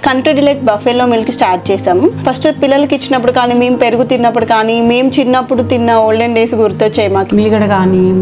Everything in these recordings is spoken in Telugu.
Country delight buffalo milk start చేసాము. ఫస్ట్ పిల్లలకి ఇచ్చినప్పుడు కానీ, మేము పెరుగు తిన్నప్పుడు కానీ, మేము చిన్నప్పుడు తిన్న ఓల్డెన్ డేస్ గుర్తొచ్చాయి మాకు.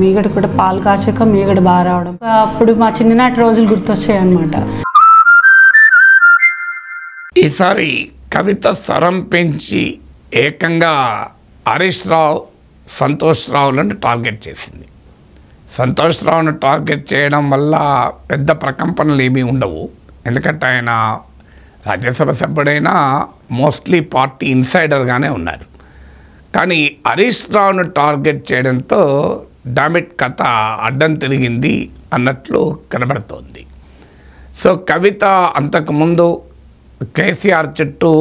మీగడ కూడా పాలు కాచాక మీగడ బాగా రావడం, అప్పుడు మా చిన్ననాటి రోజులు గుర్తొచ్చాయి అన్నమాట. ఈసారి కవిత స్వరం పెంచి ఏకంగా హరీష్ రావు, సంతోష్ రావులను టార్గెట్ చేసింది. సంతోష్ రావును టార్గెట్ చేయడం వల్ల పెద్ద ప్రకంపనలు ఏమీ ఉండవు, ఎందుకంటే ఆయన రాజ్యసభ సభ్యుడైనా మోస్ట్లీ పార్టీ ఇన్సైడర్గానే ఉన్నారు. కానీ హరీష్ రావును టార్గెట్ చేయడంతో డామిట్ కథ అడ్డం తిరిగింది అన్నట్లు కనబడుతోంది. సో కవిత అంతకుముందు కేసీఆర్ చుట్టూ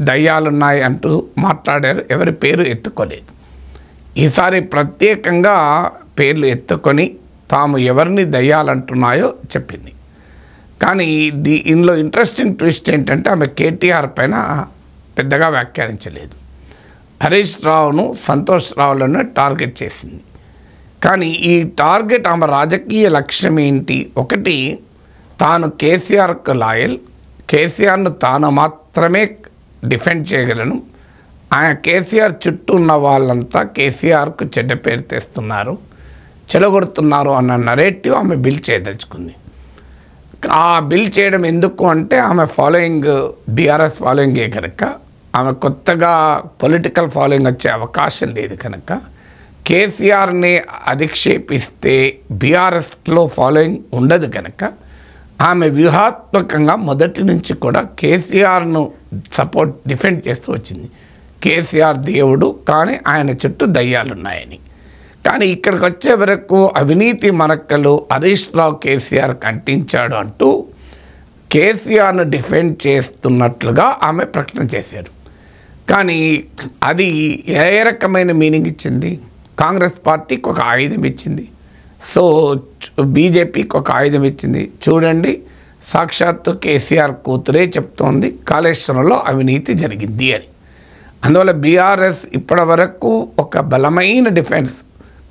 దయ్యాలున్నాయి అంటూ మాట్లాడారు, ఎవరి పేరు ఎత్తుకోలేదు. ఈసారి ప్రత్యేకంగా పేర్లు ఎత్తుకొని తాము ఎవరిని దయ్యాలంటున్నాయో చెప్పింది. కానీ ఇందులో ఇంట్రెస్టింగ్ ట్విస్ట్ ఏంటంటే ఆమె కేటీఆర్ పైన పెద్దగా వ్యాఖ్యానించలేదు. హరీష్ రావును, సంతోష్ రావులను టార్గెట్ చేసింది. కానీ ఈ టార్గెట్ ఆమె రాజకీయ లక్ష్యం ఏంటి? ఒకటి, తాను కేసీఆర్కు లాయల్, కేసీఆర్ను తాను మాత్రమే డిఫెండ్ చేయగలను, ఆయన కేసీఆర్ చుట్టూ ఉన్న వాళ్ళంతా కేసీఆర్కు చెడ్డ పేరు తెస్తున్నారు, చెడగొడుతున్నారు అన్న నరేటివ్ ఆమె బిల్ చేయదలుచుకుంది. ఆ బిల్ చేయడం ఎందుకు అంటే ఆమె ఫాలోయింగ్ బీఆర్ఎస్ ఫాలోయింగే కనుక, ఆమె కొత్తగా పొలిటికల్ ఫాలోయింగ్ వచ్చే అవకాశం లేదు కనుక, కేసీఆర్ని అధిక్షేపిస్తే బీఆర్ఎస్లో ఫాలోయింగ్ ఉండదు కనుక ఆమె వ్యూహాత్మకంగా మొదటి నుంచి కూడా కేసీఆర్ను డిఫెండ్ చేస్తూ వచ్చింది. కేసీఆర్ దేవుడు, కానీ ఆయన చుట్టూ దయ్యాలున్నాయని. కానీ ఇక్కడికి వచ్చే వరకు అవినీతి మరకలు హరీష్ రావు కేసీఆర్కి అంటించాడు అంటూ కేసీఆర్ను డిఫెండ్ చేస్తున్నట్లుగా ఆమె ప్రకటన చేశారు. కానీ అది ఏ రకమైన మీనింగ్ ఇచ్చింది? కాంగ్రెస్ పార్టీకి ఒక ఆయుధం ఇచ్చింది, సో బీజేపీకి ఒక ఆయుధం ఇచ్చింది. చూడండి, సాక్షాత్తు కేసీఆర్ కూతురే చెప్తోంది కాళేశ్వరంలో అవినీతి జరిగింది అని. అందువల్ల బీఆర్ఎస్ ఇప్పటి వరకు ఒక బలమైన డిఫెన్స్,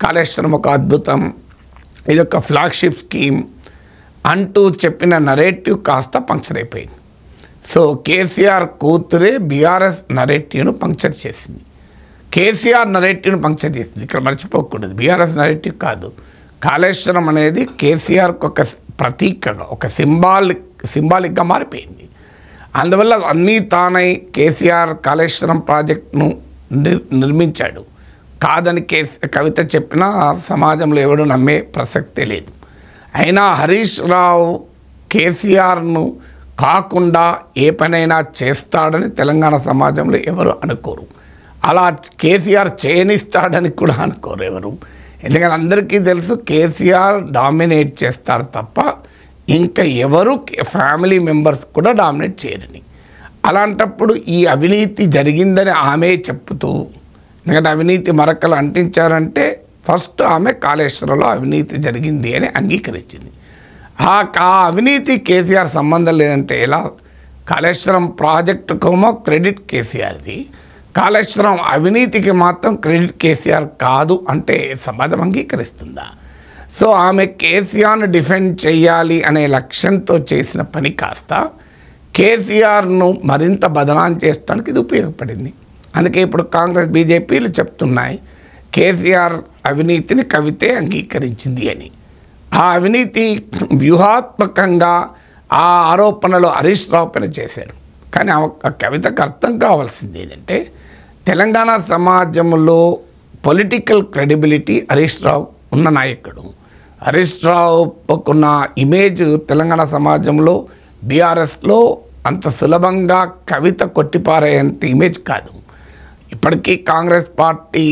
కాళేశ్వరం ఒక అద్భుతం, ఇది ఒక ఫ్లాగ్షిప్ స్కీమ్ అంటూ చెప్పిన నరేటివ్ కాస్త పంక్చర్ అయిపోయింది. సో కేసీఆర్ కూతురే బీఆర్ఎస్ నరేటివ్ను పంక్చర్ చేసింది, కేసీఆర్ నరేటివ్ను పంక్చర్ చేసింది. ఇక్కడ మర్చిపోకూడదు, బీఆర్ఎస్ నరేటివ్ కాదు. కాళేశ్వరం అనేది కేసీఆర్కి ఒక ప్రతీకగా, ఒక సింబాలిక్గా మారిపోయింది. అందువల్ల అన్నీ తానై కేసీఆర్ కాళేశ్వరం ప్రాజెక్టును నిర్మించాడు కాదని కవిత చెప్పినా సమాజంలో ఎవడు నమ్మే ప్రసక్తే లేదు. అయినా హరీష్ రావు కేసీఆర్ను కాకుండా ఏ పనైనా చేస్తాడని తెలంగాణ సమాజంలో ఎవరు అనుకోరు, అలా కేసీఆర్ చేయనిస్తాడని కూడా అనుకోరు ఎవరు. ఎందుకంటే అందరికీ తెలుసు కేసీఆర్ డామినేట్ చేస్తారు తప్ప ఇంకా ఎవరు ఫ్యామిలీ మెంబర్స్ కూడా డామినేట్ చేయరని. అలాంటప్పుడు ఈ అవినీతి జరిగిందని ఆమె చెప్తూ, ఎందుకంటే అవినీతి మరకలు అంటించారంటే ఫస్ట్ ఆమె కాళేశ్వరంలో అవినీతి జరిగింది అని అంగీకరించింది. ఆ అవినీతి కేసీఆర్ సంబంధం లేదంటే ఎలా? కాళేశ్వరం ప్రాజెక్టుకేమో క్రెడిట్ కేసీఆర్ది, కాళేశ్వరం అవినీతికి మాత్రం క్రెడిట్ కేసీఆర్ కాదు అంటే సమాజం అంగీకరిస్తుందా? సో ఆమె కేసీఆర్ను డిఫెండ్ చేయాలి అనే లక్ష్యంతో చేసిన పని కాస్త కేసీఆర్ను మరింత బదనాం చేయడానికి ఇది ఉపయోగపడింది. అందుకే ఇప్పుడు కాంగ్రెస్ బీజేపీలు చెప్తున్నాయి కేసీఆర్ అవినీతిని కవితే అంగీకరించింది అని. ఆ అవినీతి వ్యూహాత్మకంగా ఆ ఆరోపణలు హరీష్ రావు పైన చేశారు. కానీ ఆ కవితకు అర్థం కావాల్సింది ఏంటంటే తెలంగాణ సమాజంలో పొలిటికల్ క్రెడిబిలిటీ హరీష్ రావు ఉన్న నాయకుడు. హరీష్ రావుకున్న ఇమేజ్ తెలంగాణ సమాజంలో బీఆర్ఎస్లో అంత సులభంగా కవిత కొట్టిపారేంత ఇమేజ్ కాదు. ఇప్పటికీ కాంగ్రెస్ పార్టీ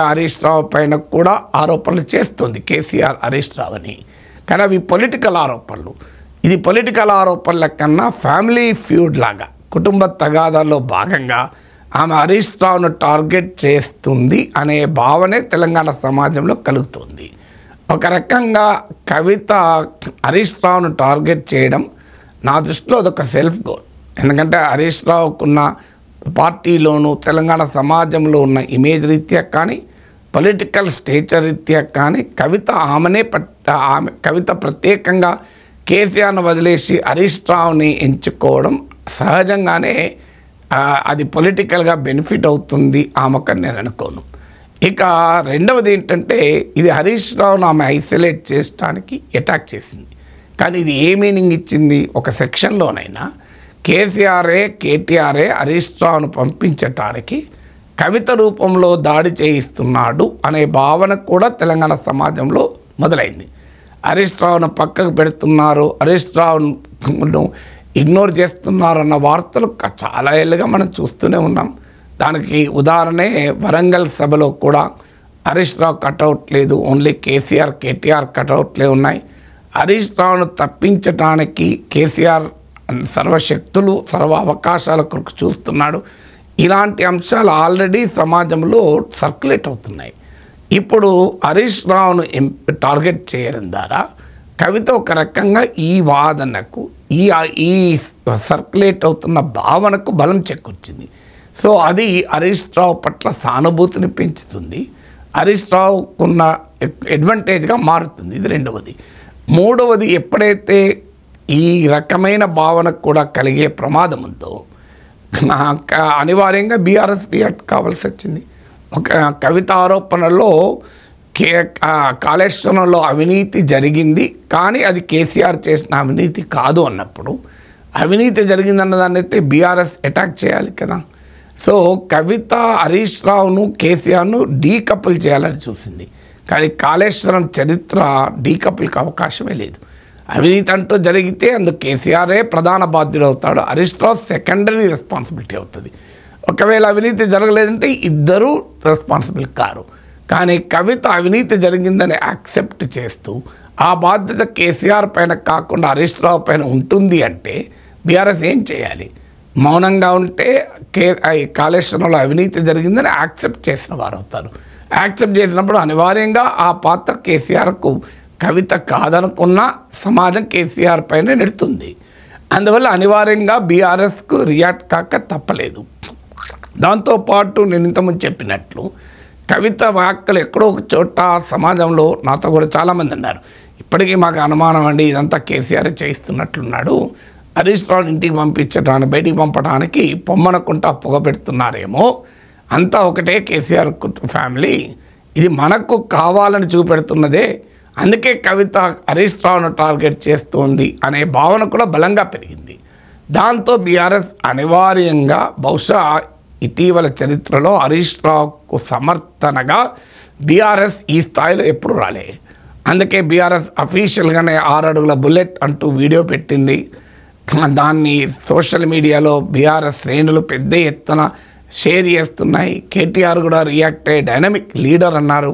హరీష్ రావు పైన కూడా ఆరోపణలు చేస్తుంది కేసీఆర్ హరీష్ రావు అని. కానీ అవి పొలిటికల్ ఆరోపణలు. ఇది పొలిటికల్ ఆరోపణల కన్నా ఫ్యామిలీ ఫ్యూడ్ లాగా, కుటుంబ తగాదాల్లో భాగంగా ఆమె హరీష్ రావును టార్గెట్ చేస్తుంది అనే భావనే తెలంగాణ సమాజంలో కలుగుతుంది. ఒక రకంగా కవిత హరీష్ రావును టార్గెట్ చేయడం నా దృష్టిలో అదొక సెల్ఫ్ గోల్. ఎందుకంటే హరీష్ రావుకున్న పార్టీలోను తెలంగాణ సమాజంలో ఉన్న ఇమేజ్ రీత్యా కానీ పొలిటికల్ స్టేచర్ రీత్యా కానీ కవిత ప్రత్యేకంగా కేసీఆర్ను వదిలేసి హరీష్ రావుని ఎంచుకోవడం సహజంగానే అది పొలిటికల్గా బెనిఫిట్ అవుతుంది ఆమెకని నేను అనుకోను. ఇక రెండవది ఏంటంటే, ఇది హరీష్ రావును ఆమె ఐసోలేట్ చేయడానికి అటాక్ చేసింది. కానీ ఇది ఏ మీనింగ్ ఇచ్చింది? ఒక సెక్షన్లోనైనా కేటీఆర్ఏ హరీష్ రావును పంపించటానికి కవిత రూపంలో దాడి చేయిస్తున్నాడు అనే భావన కూడా తెలంగాణ సమాజంలో మొదలైంది. హరీష్ రావును పక్కకు పెడుతున్నారు, హరీష్ రావును ఇగ్నోర్ చేస్తున్నారు అన్న వార్తలు చాలా ఏళ్ళుగా మనం చూస్తూనే ఉన్నాం. దానికి ఉదాహరణే వరంగల్ సభలో కూడా హరీష్ రావు కటౌట్ లేదు, ఓన్లీ కేటీఆర్ కటౌట్లే ఉన్నాయి. హరీష్ రావును తప్పించటానికి కేసీఆర్ సర్వశక్తులు సర్వ అవకాశాల కొరకు చూస్తున్నాడు. ఇలాంటి అంశాలు ఆల్రెడీ సమాజంలో సర్క్యులేట్ అవుతున్నాయి. ఇప్పుడు హరీష్ రావును టార్గెట్ చేయడం ద్వారా కవిత ఒక రకంగా ఈ వాదనకు ఈ సర్క్యులేట్ అవుతున్న భావనకు బలం చేకూర్చింది. సో అది హరీష్ రావు పట్ల సానుభూతిని పెంచుతుంది, హరీష్ రావుకున్న అడ్వాంటేజ్గా మారుతుంది. ఇది రెండవది. మూడవది, ఎప్పుడైతే ఈ రకమైన భావనకు కూడా కలిగే ప్రమాదం ఉందో అనివార్యంగా బీఆర్ఎస్ రియాక్ట్ కావాల్సి వచ్చింది. ఒక కవిత ఆరోపణలో కాళేశ్వరంలో అవినీతి జరిగింది, కానీ అది కేసీఆర్ చేసిన అవినీతి కాదు అన్నప్పుడు అవినీతి జరిగిందన్న దాన్ని అయితే బీఆర్ఎస్ అటాక్ చేయాలి కదా. సో కవిత హరీష్ రావును కేసీఆర్ను డీకపుల్ చేయాలని చూసింది, కానీ కాళేశ్వరం చరిత్ర డీకపుల్కి అవకాశమే లేదు. అవినీతి అంటూ జరిగితే అందుకు కేసీఆరే ప్రధాన బాధ్యుడు అవుతాడు, హరీష్ రావు సెకండరీ రెస్పాన్సిబిలిటీ అవుతుంది. ఒకవేళ అవినీతి జరగలేదంటే ఇద్దరూ రెస్పాన్సిబుల్ కారు. కానీ కవిత అవినీతి జరిగిందని యాక్సెప్ట్ చేస్తూ ఆ బాధ్యత కేసీఆర్ పైన కాకుండా హరీష్ రావు పైన ఉంటుంది అంటే బీఆర్ఎస్ ఏం చేయాలి? మౌనంగా ఉంటే కాళేశ్వరంలో అవినీతి జరిగిందని యాక్సెప్ట్ చేసిన వారు అవుతారు. యాక్సెప్ట్ చేసినప్పుడు అనివార్యంగా ఆ పాత్ర కేసీఆర్కు కవిత కాదనుకున్న సమాజం కేసీఆర్ పైన నెడుతుంది. అందువల్ల అనివార్యంగా బీఆర్ఎస్కు రియాక్ట్ కాక తప్పలేదు. దాంతోపాటు నేను ఇంతకుముందు చెప్పినట్లు కవిత వ్యాఖ్యలు ఎక్కడో ఒక చోట సమాజంలో నాతో కూడా చాలామంది అన్నారు, ఇప్పటికీ మాకు అనుమానం అండి ఇదంతా కేసీఆర్ చేయిస్తున్నట్లున్నాడు, హరీష్ రావుని ఇంటికి పంపించడానికి బయటికి పంపడానికి పొమ్మనకుంటా పొగ పెడుతున్నారేమో, అంతా ఒకటే కేసీఆర్ ఫ్యామిలీ, ఇది మనకు కావాలని చూపెడుతున్నదే, అందుకే కవిత హరీష్ రావును టార్గెట్ చేస్తుంది అనే భావన కూడా బలంగా పెరిగింది. దాంతో బీఆర్ఎస్ అనివార్యంగా బహుశా ఇటీవల చరిత్రలో హరీష్ రావుకు సమర్థనగా బీఆర్ఎస్ ఈ స్థాయిలో ఎప్పుడు రాలే. అందుకే బీఆర్ఎస్ అఫీషియల్గానే 6 అడుగుల బుల్లెట్ అంటూ వీడియో పెట్టింది. దాన్ని సోషల్ మీడియాలో బీఆర్ఎస్ శ్రేణులు పెద్ద ఎత్తున షేర్ చేస్తున్నాయి. కేటీఆర్ కూడా రియాక్ట్ అయ్యి డైనమిక్ లీడర్ అన్నారు.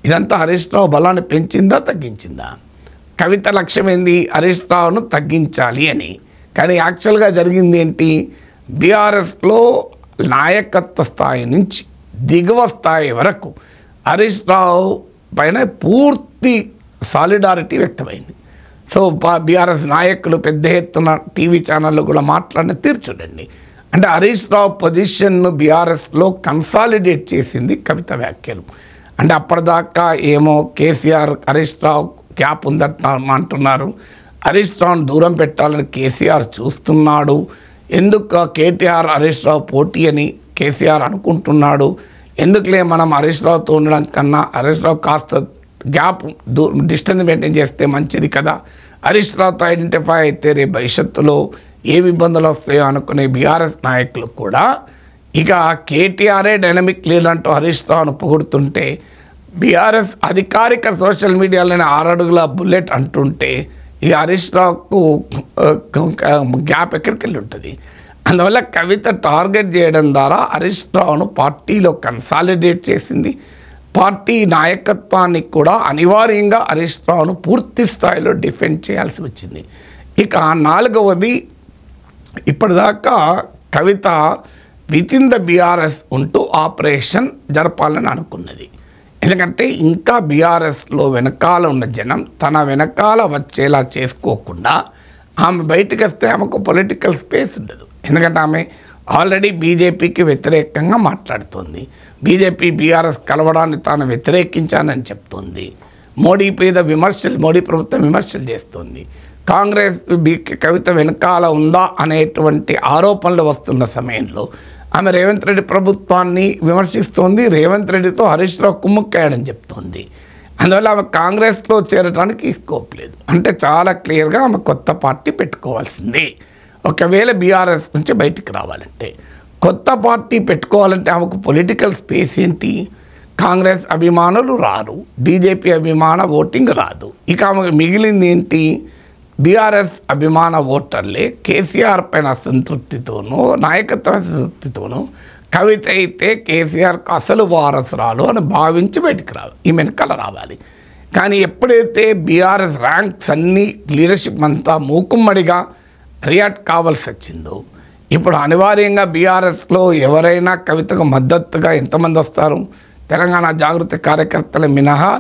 ఇదంతా హరీష్ రావు బలాన్ని పెంచిందా తగ్గించిందా? కవిత లక్ష్యం ఏంది? హరీష్ రావును తగ్గించాలి అని. కానీ యాక్చువల్గా జరిగింది ఏంటి? బీఆర్ఎస్లో నాయకత్వ స్థాయి నుంచి దిగువ స్థాయి వరకు హరీష్ రావు పైన పూర్తి సాలిడారిటీ వ్యక్తమైంది. సో బీఆర్ఎస్ నాయకులు పెద్ద ఎత్తున టీవీ ఛానళ్ళు కూడా మాట్లాడిన తీరు చూడండి. అంటే హరీష్ రావు పొజిషన్ను బీఆర్ఎస్లో కన్సాలిడేట్ చేసింది కవిత వ్యాఖ్యలు. అంటే అప్పటిదాకా ఏమో కేసీఆర్ హరీష్ రావు గ్యాప్ అంటున్నారు, హరీష్ రావును దూరం పెట్టాలని కేసీఆర్ చూస్తున్నాడు, ఎందుకు కేటీఆర్ హరీష్ రావు పోటీ అని కేసీఆర్ అనుకుంటున్నాడు, ఎందుకులే మనం హరీష్ రావుతో ఉండడం కన్నా హరీష్ రావు కాస్త గ్యాప్ డిస్టెన్స్ మెయింటైన్ చేస్తే మంచిది కదా, హరీష్ రావుతో ఐడెంటిఫై అయితే రేపు భవిష్యత్తులో ఏమి ఇబ్బందులు వస్తాయో అనుకునే బీఆర్ఎస్ నాయకులు కూడా ఇక కేటీఆర్ఏ డైనమిక్ లీడర్ అంటూ హరీష్ రావును పొగుడుతుంటే బీఆర్ఎస్ అధికారిక సోషల్ మీడియాలోనే 6 అడుగుల బుల్లెట్ అంటుంటే ఇక హరీష్ రావుకు గ్యాప్ ఎక్కడికి వెళ్ళి ఉంటుంది. అందువల్ల కవిత టార్గెట్ చేయడం ద్వారా హరీష్ రావును పార్టీలో కన్సాలిడేట్ చేసింది. పార్టీ నాయకత్వాన్ని కూడా అనివార్యంగా హరీష్ రావును పూర్తి స్థాయిలో డిఫెండ్ చేయాల్సి వచ్చింది. ఇక 4వది, ఇప్పటిదాకా కవిత వితిన్ ద బీఆర్ఎస్ ఉంటూ ఆపరేషన్ జరపాలని అనుకున్నది. ఎందుకంటే ఇంకా బీఆర్ఎస్లో వెనకాల ఉన్న జనం తన వెనకాల వచ్చేలా చేసుకోకుండా ఆమె బయటకు వస్తే ఆమెకు పొలిటికల్ స్పేస్ ఉండదు. ఎందుకంటే ఆమె ఆల్రెడీ బీజేపీకి వ్యతిరేకంగా మాట్లాడుతుంది, బీజేపీ బీఆర్ఎస్ కలవడాన్ని తాను వ్యతిరేకించానని చెప్తుంది, మోడీ ప్రభుత్వం విమర్శలు చేస్తుంది, కాంగ్రెస్ కవిత వెనకాల ఉందా అనేటువంటి ఆరోపణలు వస్తున్న సమయంలో ఆమె రేవంత్ రెడ్డి ప్రభుత్వాన్ని విమర్శిస్తోంది. రేవంత్ రెడ్డితో హరీష్ రావు కుమ్ముక్కాయడని చెప్తోంది. అందువల్ల ఆమె కాంగ్రెస్లో చేరడానికి స్కోప్ లేదు. అంటే చాలా క్లియర్గా ఆమె కొత్త పార్టీ పెట్టుకోవాల్సిందే. ఒకవేళ బీఆర్ఎస్ నుంచి బయటికి రావాలంటే, కొత్త పార్టీ పెట్టుకోవాలంటే ఆమెకు పొలిటికల్ స్పేస్ ఏంటి? కాంగ్రెస్ అభిమానులు రారు, బీజేపీ అభిమాన ఓటింగ్ రాదు. ఇక ఆమెకు మిగిలింది ఏంటి? బీఆర్ఎస్ అభిమాన ఓటర్లే కేసీఆర్ పైన అసంతృప్తితోనూ నాయకత్వ అసంతృప్తితోనూ కవిత అయితే కేసీఆర్కి అసలు వారసురాలు అని భావించి బయటికి రావాలి, ఈ వెనకాల రావాలి. కానీ ఎప్పుడైతే బీఆర్ఎస్ ర్యాంక్స్ అన్నీ లీడర్షిప్ అంతా మూకుమ్మడిగా రియాక్ట్ కావాల్సి వచ్చిందో, ఇప్పుడు అనివార్యంగా బీఆర్ఎస్లో ఎవరైనా కవితకు మద్దతుగా ఎంతమంది వస్తారు? తెలంగాణ జాగృతి కార్యకర్తలు మినహా.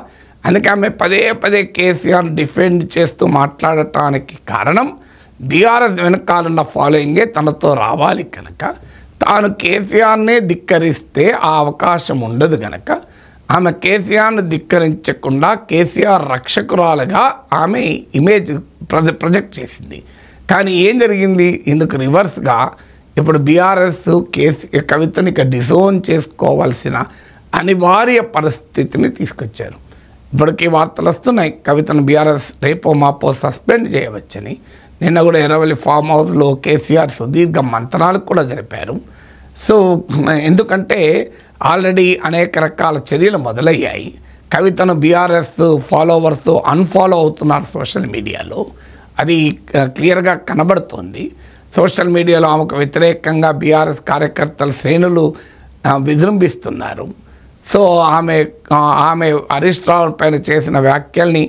అందుకే ఆమె పదే పదే కేసీఆర్ డిఫెండ్ చేస్తూ మాట్లాడటానికి కారణం బీఆర్ఎస్ వెనకాలన్న ఫాలోయింగే తనతో రావాలి కనుక, తాను కేసీఆర్నే ధిక్కరిస్తే ఆ అవకాశం ఉండదు కనుక ఆమె కేసీఆర్ను ధిక్కరించకుండా కేసీఆర్ రక్షకురాలుగా ఆమె ఇమేజ్ ప్రొజెక్ట్ చేసింది. కానీ ఏం జరిగింది? ఇందుకు రివర్స్గా ఇప్పుడు బీఆర్ఎస్ కవితని డిసోన్ చేసుకోవాల్సిన అనివార్య పరిస్థితిని తీసుకొచ్చారు. ఇప్పటికీ వార్తలు వస్తున్నాయి, కవితను బీఆర్ఎస్ రేపో మాపో సస్పెండ్ చేయవచ్చని. నిన్న కూడా ఎర్రవల్లి ఫామ్ హౌస్లో కేసీఆర్ సుదీర్ఘ మంతనాలు కూడా జరిపారు. సో ఎందుకంటే ఆల్రెడీ అనేక రకాల చర్యలు మొదలయ్యాయి. కవితను బీఆర్ఎస్ ఫాలోవర్స్ అన్ఫాలో అవుతున్నారు సోషల్ మీడియాలో, అది క్లియర్గా కనబడుతోంది. సోషల్ మీడియాలో ఆమెకు వ్యతిరేకంగా బీఆర్ఎస్ కార్యకర్తల శ్రేణులు విజృంభిస్తున్నారు. సో ఆమె హరీష్ రావు పైన చేసిన వ్యాఖ్యల్ని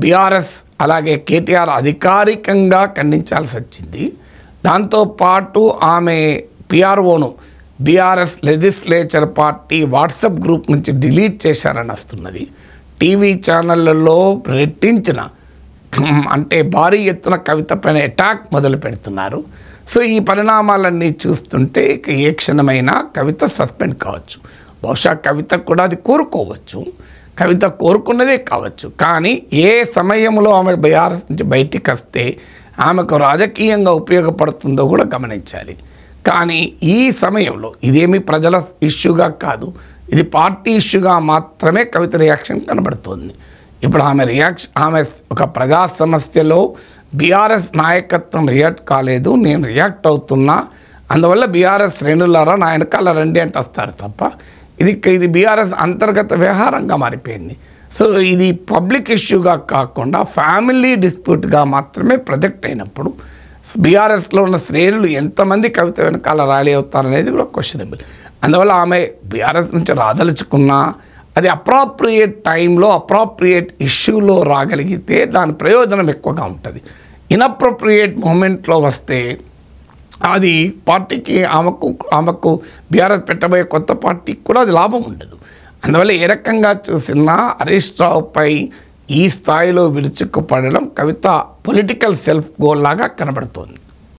బీఆర్ఎస్ అలాగే కేటీఆర్ అధికారికంగా ఖండించాల్సి వచ్చింది. దాంతోపాటు ఆమె పిఆర్ఓను BRS legislature party WhatsApp group నుంచి డిలీట్ చేశారని వస్తున్నది. టీవీ ఛానళ్ళలో రెట్టించిన అంటే భారీ ఎత్తున కవిత పైన అటాక్ మొదలు పెడుతున్నారు. సో ఈ పరిణామాలన్నీ చూస్తుంటే ఇక ఏ క్షణమైనా కవిత సస్పెండ్ కావచ్చు. బహుశా కవిత కూడా అది కోరుకోవచ్చు, కవిత కోరుకున్నదే కావచ్చు. కానీ ఏ సమయంలో ఆమె బీఆర్ఎస్ నుంచి బయటికి వస్తే ఆమెకు రాజకీయంగా ఉపయోగపడుతుందో కూడా గమనించాలి. కానీ ఈ సమయంలో ఇదేమీ ప్రజల ఇష్యూగా కాదు, ఇది పార్టీ ఇష్యూగా మాత్రమే కవిత రియాక్షన్ కనబడుతుంది. ఇప్పుడు ఆమె ఒక ప్రజా సమస్యలో బీఆర్ఎస్ నాయకత్వం రియాక్ట్ కాలేదు, నేను రియాక్ట్ అవుతున్నా, అందువల్ల బీఆర్ఎస్ శ్రేణులారా నా వెనకాల రండి అంటే వస్తారు తప్ప ఇది బీఆర్ఎస్ అంతర్గత వ్యవహారంగా మారిపోయింది. సో ఇది పబ్లిక్ ఇష్యూగా కాకుండా ఫ్యామిలీ డిస్ప్యూట్గా మాత్రమే ప్రొజెక్ట్ అయినప్పుడు బీఆర్ఎస్లో ఉన్న శ్రేణులు ఎంతమంది కవిత వెనకాల ర్యాలీ అవుతారనేది కూడా క్వశ్చనబుల్. అందువల్ల ఆమె బీఆర్ఎస్ నుంచి రాదలుచుకున్నా అది అప్రాప్రియేట్ టైంలో అప్రాప్రియేట్ ఇష్యూలో రాగలిగితే దాని ప్రయోజనం ఎక్కువగా ఉంటుంది. ఇన్అప్రోప్రియేట్ మూమెంట్లో వస్తే అది పార్టీకి ఆమెకు బీఆర్ఎస్ పెట్టబోయే కొత్త పార్టీకి కూడా అది లాభం ఉండదు. అందువల్ల ఏ రకంగా చూసినా హరీష్ రావుపై ఈ స్థాయిలో విరుచుకుపడడం కవిత పొలిటికల్ సెల్ఫ్ గోల్ లాగా కనబడుతోంది.